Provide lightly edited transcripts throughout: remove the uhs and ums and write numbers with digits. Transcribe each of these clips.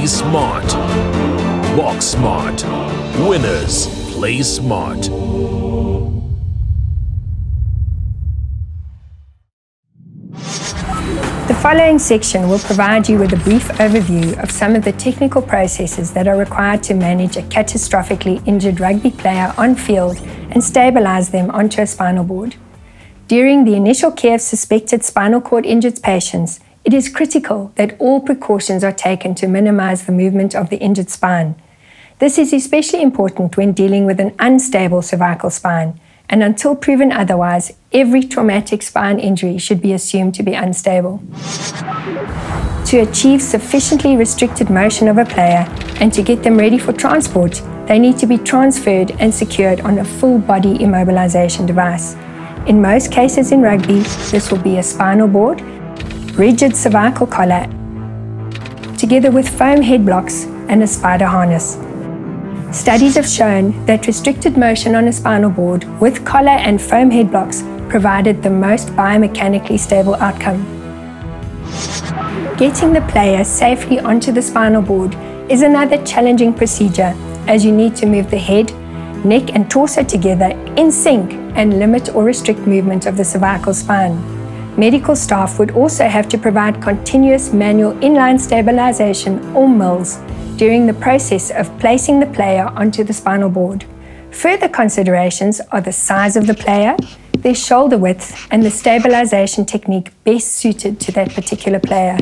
play smart. Walk smart. Winners play smart. The following section will provide you with a brief overview of some of the technical processes that are required to manage a catastrophically injured rugby player on field and stabilize them onto a spinal board. During the initial care of suspected spinal cord injured patients, it is critical that all precautions are taken to minimize the movement of the injured spine. This is especially important when dealing with an unstable cervical spine, and until proven otherwise, every traumatic spine injury should be assumed to be unstable. To achieve sufficiently restricted motion of a player and to get them ready for transport, they need to be transferred and secured on a full body immobilization device. In most cases in rugby, this will be a spinal board, rigid cervical collar, together with foam head blocks and a spider harness. Studies have shown that restricted motion on a spinal board with collar and foam head blocks provided the most biomechanically stable outcome. Getting the player safely onto the spinal board is another challenging procedure, as you need to move the head, neck and torso together in sync and limit or restrict movement of the cervical spine. Medical staff would also have to provide continuous manual inline stabilization or MILS during the process of placing the player onto the spinal board. Further considerations are the size of the player, their shoulder width, and the stabilization technique best suited to that particular player.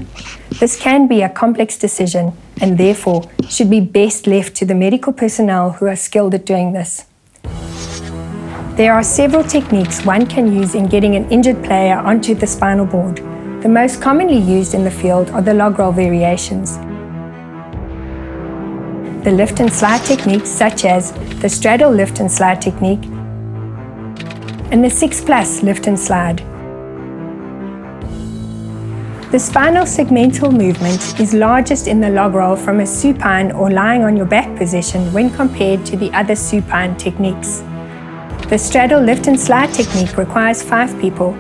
This can be a complex decision and therefore should be best left to the medical personnel who are skilled at doing this. There are several techniques one can use in getting an injured player onto the spinal board. The most commonly used in the field are the log roll variations. The lift and slide techniques such as the straddle lift and slide technique and the 6+ lift and slide. The spinal segmental movement is largest in the log roll from a supine or lying on your back position when compared to the other supine techniques. The straddle lift and slide technique requires 5 people.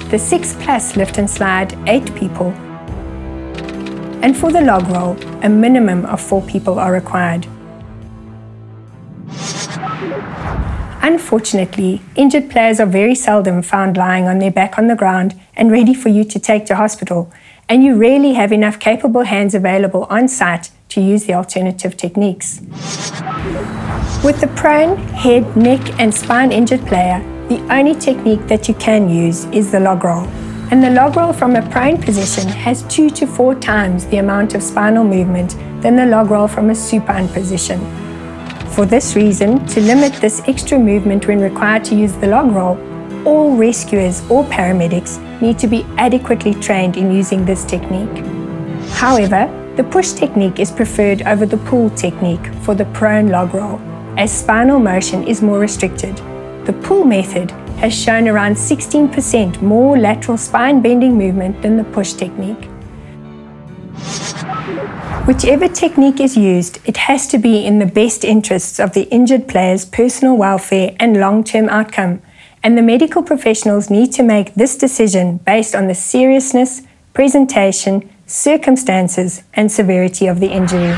The 6+ lift and slide, 8 people. And for the log roll, a minimum of 4 people are required. Unfortunately, injured players are very seldom found lying on their back on the ground and ready for you to take to hospital, and you rarely have enough capable hands available on site to use the alternative techniques. With the prone, head, neck and spine injured player, the only technique that you can use is the log roll. And the log roll from a prone position has 2 to 4 times the amount of spinal movement than the log roll from a supine position. For this reason, to limit this extra movement when required to use the log roll, all rescuers or paramedics need to be adequately trained in using this technique. However, the push technique is preferred over the pull technique for the prone log roll, as spinal motion is more restricted. The pull method has shown around 16% more lateral spine bending movement than the push technique. Whichever technique is used, it has to be in the best interests of the injured player's personal welfare and long-term outcome, and the medical professionals need to make this decision based on the seriousness, presentation, circumstances, and severity of the injury.